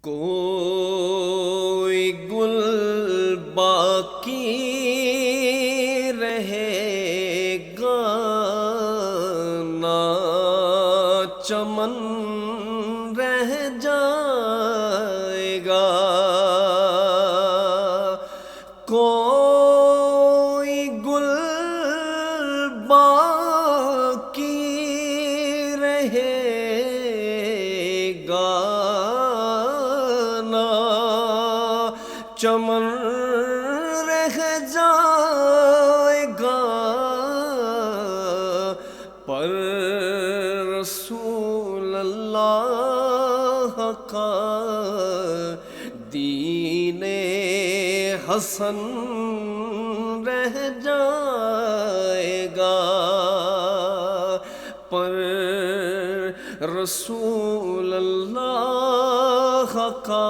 کوئی گل باقی رہے گا نہ چمن رہ جائے گا، کوئی گل باقی رہے گا نہ چمن رہ جائے گا، پر رسول اللہ کا دین حسن رہ جائے گا، پر رسول اللہ کا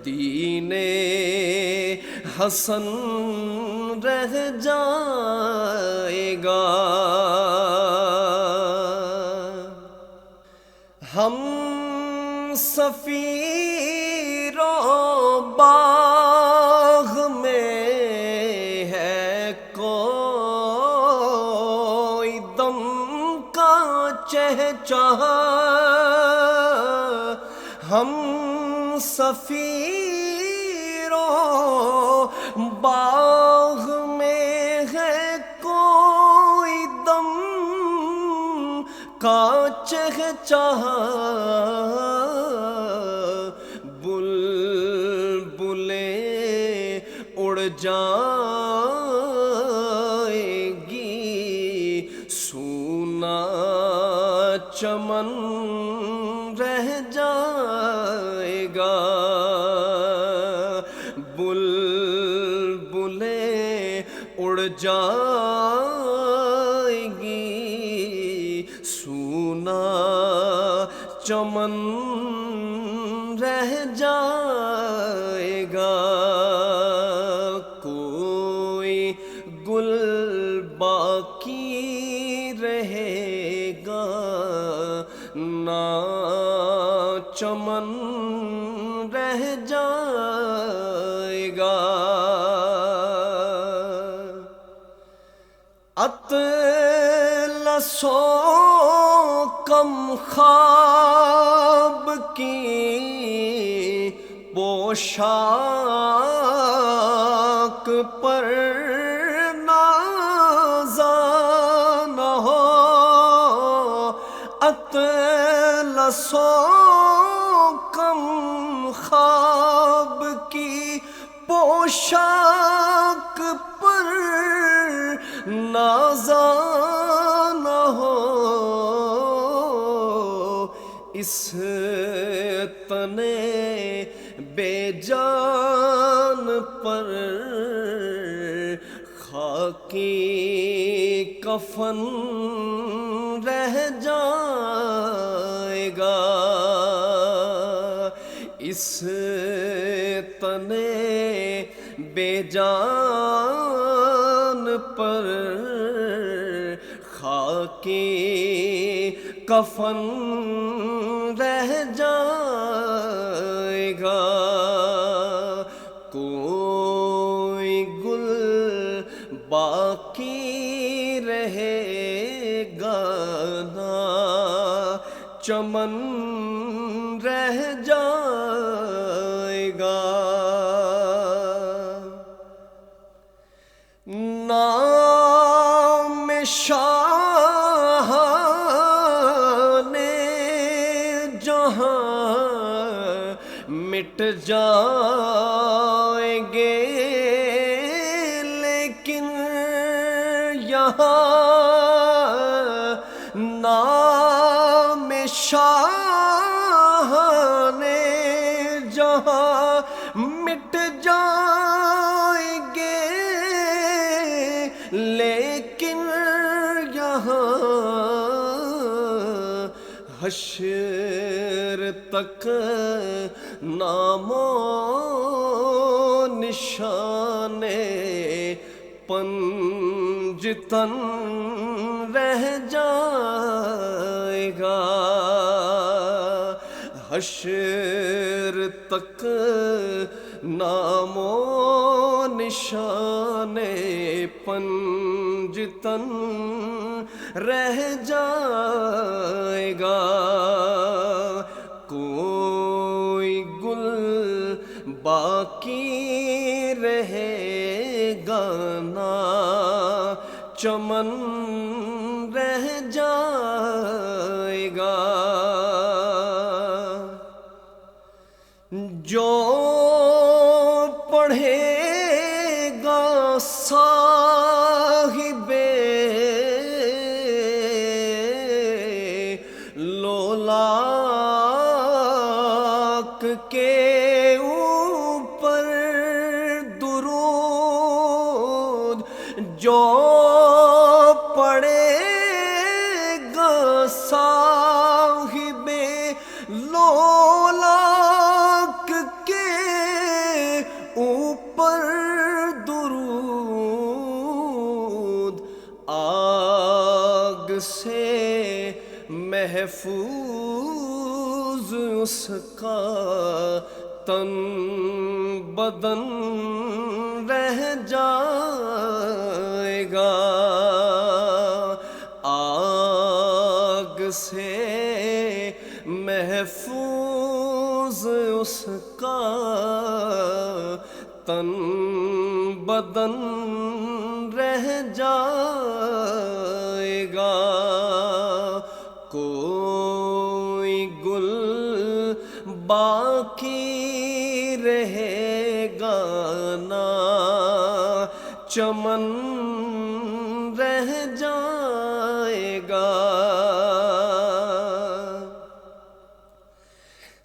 دین حسن رہ جائے گا۔ ہم سفیر و باغ میں ہے کوئی دم کا چہچہا، ہم سفیر و باغ میں ہے کوئی دم کا چہچہا، بلبلیں اڑ جائیں گی، سونا چمن رہ جائے گا، بلبلیں اڑ جائیں گی، سونا چمن رہ جائے گا، کوئی گل باقی رہے گا نہ چمن رہ جائے گا۔ اطلس و کم خواب کی پوشاک پر نازاں نہ ہو، اطلس و کم خواب کی پوشاک پر نازاں نہ ہو، اس تن بے جان پر خاکی کفن رہ جائے گا، اس تن بے جان پر خاکی کفن رہ جائے گا، کوئی گل باقی رہے گا نہ چمن رہ جائے گا۔ نام شاہ نے جہاں مٹ جائیں گے، لیکن یہاں نام شاہ نے جہاں مٹ جائیں گے، لیکن یہاں حشر تک نام و نشان پنجتن رہ جائے گا، حشر تک نام و نشان پنجتن رہ جائے گا، کوئی گل باقی رہے گا نہ چمن رہ جائے گا۔ جو پڑھے گا صاحب لولاک کے اوپر درود، جو پڑھے گا صاحب لولاک کے اوپر درود، آگ سے محفوظ اس کا تن بدن رہ جائے گا، آگ سے محفوظ اس کا تن بدن رہ جائے گا، کوئی گل باقی رہے گا نہ چمن رہ جائے گا۔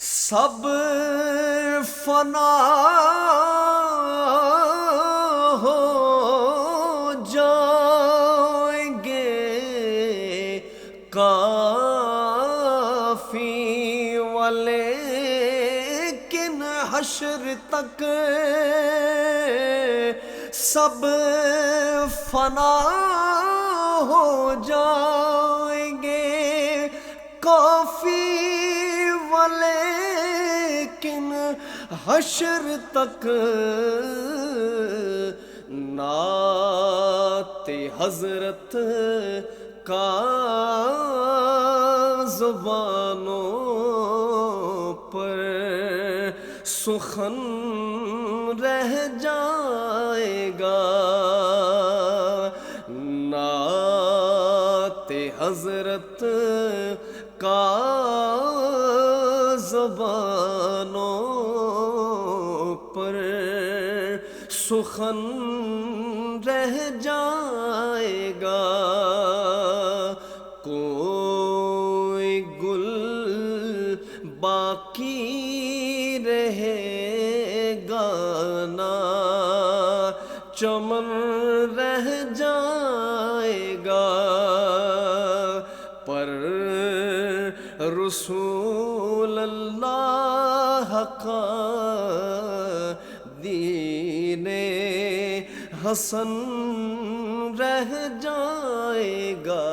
سب فنا ہو جائیں گے، کافی ولیکن حشر تک سب فنا ہو جائیں گے، کافی ولیکن حشر تک نعت حضرت کا زبانوں پر سخن رہ جائے گا، نعت حضرت کا زبانوں پر سخن رہ جائے گا، کوئی گل باقی رہے گا نہ چمن رہ جائے گا، پر رسول اللہ کا دین حسن رہ جائے گا۔